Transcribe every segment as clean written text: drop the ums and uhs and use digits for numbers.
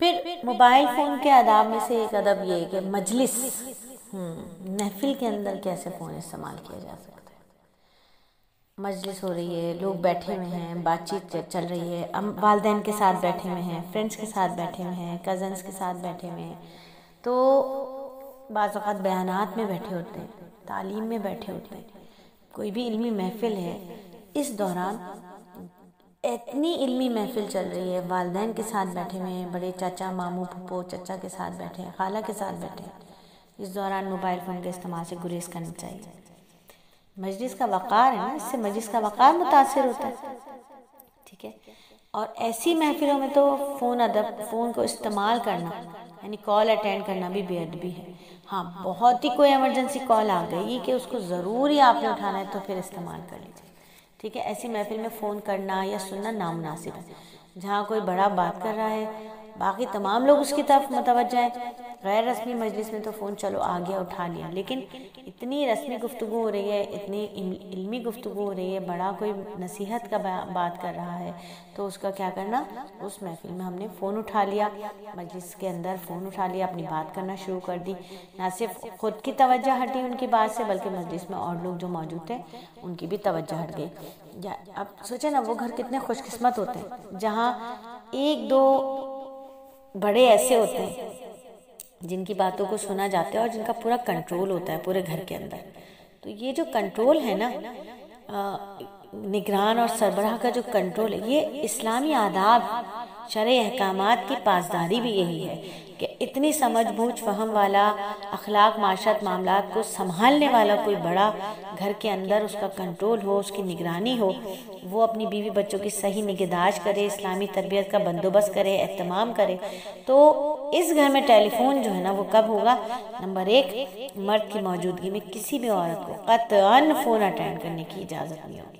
پھر mobile phone کے آداب میں سے ایک ادب یہ ہے کہ مجلس محفل کے اندر کیسے فون استعمال کیا جا سکتا ہے۔ مجلس ہو رہی ہے، لوگ بیٹھے ہوئے ہیں، بات چیت چل رہی ہے، والدین کے ساتھ بیٹھے ہوئے ہیں، فرینڈس کے ساتھ بیٹھے ہوئے ہیں، کزنس کے ساتھ بیٹھے ہوئے ہیں، تو بعض اوقات بیانات میں بیٹھے ہوتے ہیں، تعلیم میں بیٹھے ہوتے ہیں، کوئی بھی علمی محفل ہے، اس دوران اتنی علمی محفل چل رہی ہے، والدین کے ساتھ بیٹھے ہوئے ہیں، بڑے چاچا، ماموں، پھپھو، چچا کے ساتھ بیٹھے ہیں، خالہ کے ساتھ بیٹھے ہیں، اس دوران موبائل فون کے استعمال سے گریز کرنا چاہیے۔ مجلس کا وقار ہے نا، اس سے مجلس کا وقار متاثر ہوتا ہے، ٹھیک ہے۔ اور ایسی محفلوں میں تو فون کو استعمال کرنا یعنی کال اٹینڈ کرنا بھی بے ادبی ہے۔ ہاں، بہت ہی کوئی ایمرجنسی کال آ گئی کہ اس کو ضروری آپ نے اٹھانا ہے تو پھر استعمال کر لیجیے، ٹھیک ہے۔ ایسی محفل میں فون کرنا یا سننا نامناسب ہے۔ جہاں کوئی بڑا بات کر رہا ہے، باقی تمام لوگ اس کی طرف متوجہ ہیں، غیر رسمی مجلس میں تو فون چلو آ گیا اٹھا لیا، لیکن اتنی رسمی گفتگو ہو رہی ہے، اتنی علمی گفتگو ہو رہی ہے، بڑا کوئی نصیحت کا بات کر رہا ہے تو اس کا کیا کرنا، اس محفل میں ہم نے فون اٹھا لیا، مجلس کے اندر فون اٹھا لیا، اپنی بات کرنا شروع کر دی، نہ صرف خود کی توجہ ہٹی ان کی بات سے بلکہ مجلس میں اور لوگ جو موجود تھے ان کی بھی توجہ ہٹ گئی۔ اب سوچیں نا، وہ گھر کتنے خوش قسمت ہوتے ہیں جہاں ایک دو بڑے ایسے ہوتے ہیں جن کی باتوں کو سنا جاتا ہے اور جن کا پورا کنٹرول ہوتا ہے پورے گھر کے اندر۔ تو یہ جو کنٹرول ہے نا، نگران اور سربراہ کا جو کنٹرول ہے، یہ اسلامی آداب، شرعی احکامات کی پاسداری بھی یہی ہے کہ اتنی سمجھ بوجھ فہم والا، اخلاق معاشرت معاملات کو سنبھالنے والا کوئی بڑا گھر کے اندر اس کا کنٹرول ہو، اس کی نگرانی ہو، وہ اپنی بیوی بچوں کی صحیح نگہداشت کرے، اسلامی تربیت کا بندوبست کرے، اہتمام کرے۔ تو اس گھر میں ٹیلی فون جو ہے نا وہ کب ہوگا؟ نمبر 1، مرد کی موجودگی میں کسی بھی عورت کو قطعاً فون اٹینڈ کرنے کی اجازت نہیں ہوگی۔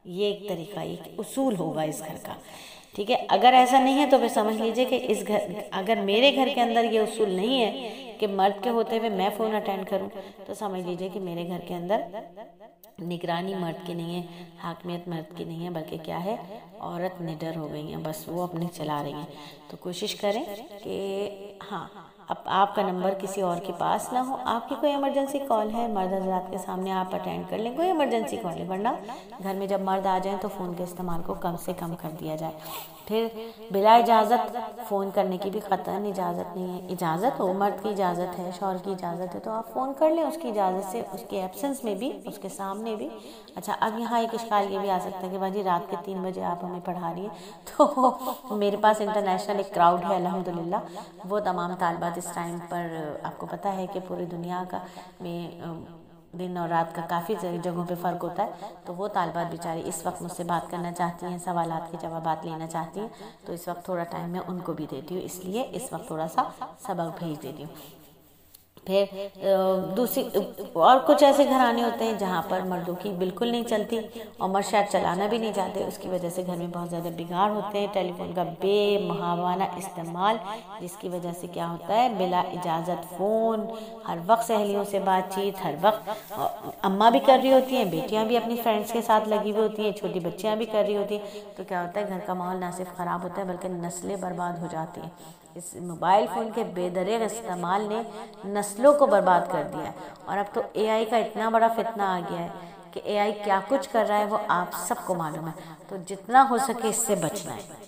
یہ ایک طریقہ، ایک اصول ہوگا اس گھر کا، ٹھیک ہے۔ اگر ایسا نہیں ہے تو پھر سمجھ لیجئے کہ اس گھر، اگر میرے گھر کے اندر یہ اصول نہیں ہے کہ مرد کے ہوتے ہوئے میں فون اٹینڈ کروں، تو سمجھ لیجئے کہ میرے گھر کے اندر نگرانی مرد کی نہیں ہے، حاکمیت مرد کی نہیں ہے، بلکہ کیا ہے، عورت نڈر ہو گئی ہیں، بس وہ اپنے چلا رہی ہیں۔ تو کوشش کریں کہ ہاں، اب آپ کا نمبر کسی اور کے پاس نہ ہو، آپ کی کوئی ایمرجنسی کال ہے، مرد حضرات کے سامنے آپ اٹینڈ کر لیں، کوئی ایمرجنسی کال ہے، ورنہ گھر میں جب مرد آ جائیں تو فون کے استعمال کو کم سے کم کر دیا جائے۔ پھر بلا اجازت فون کرنے کی بھی قطعاً اجازت نہیں ہے۔ اجازت ہو، مرد کی اجازت ہے، شوہر کی اجازت ہے تو آپ فون کر لیں اس کی اجازت سے، اس کے ایبسنس میں بھی، اس کے سامنے بھی۔ اچھا، اب یہاں ایک اشکال یہ بھی آ سکتا ہے کہ باجی رات کے 3 بجے آپ ہمیں پڑھا رہی ہیں، تو میرے پاس انٹرنیشنل ایک کراؤڈ ہے الحمدللہ، وہ تمام طالبات اس ٹائم پر، آپ کو پتہ ہے کہ پوری دنیا کا میں دن اور رات کا کافی جگہوں پہ فرق ہوتا ہے، تو وہ طالبات بیچاری اس وقت مجھ سے بات کرنا چاہتی ہیں، سوالات کے جوابات لینا چاہتی ہیں، تو اس وقت تھوڑا ٹائم میں ان کو بھی دیتی ہوں، اس لیے اس وقت تھوڑا سا سبق بھیج دیتی ہوں۔ پھر دوسری اور کچھ ایسے گھرانے ہوتے ہیں جہاں پر مردوں کی بالکل نہیں چلتی اور مرد شاید چلانا بھی نہیں چاہتے، اس کی وجہ سے گھر میں بہت زیادہ بگاڑ ہوتے ہیں، ٹیلی فون کا بے محابانہ استعمال، جس کی وجہ سے کیا ہوتا ہے، بلا اجازت فون، ہر وقت سہیلیوں سے بات چیت، ہر وقت اماں بھی کر رہی ہوتی ہیں، بیٹیاں بھی اپنی فرینڈس کے ساتھ لگی ہوئی ہوتی ہیں، چھوٹی بچیاں بھی کر رہی ہوتی ہیں، تو کیا ہوتا ہے، گھر کا ماحول نہ صرف خراب ہوتا ہے بلکہ نسلیں برباد ہو جاتی ہیں۔ اس موبائل فون کے بے دریغ استعمال نے نسلوں کو برباد کر دیا ہے، اور اب تو اے آئی کا اتنا بڑا فتنہ آ گیا ہے کہ اے آئی کیا کچھ کر رہا ہے وہ آپ سب کو معلوم ہے، تو جتنا ہو سکے اس سے بچنا ہے۔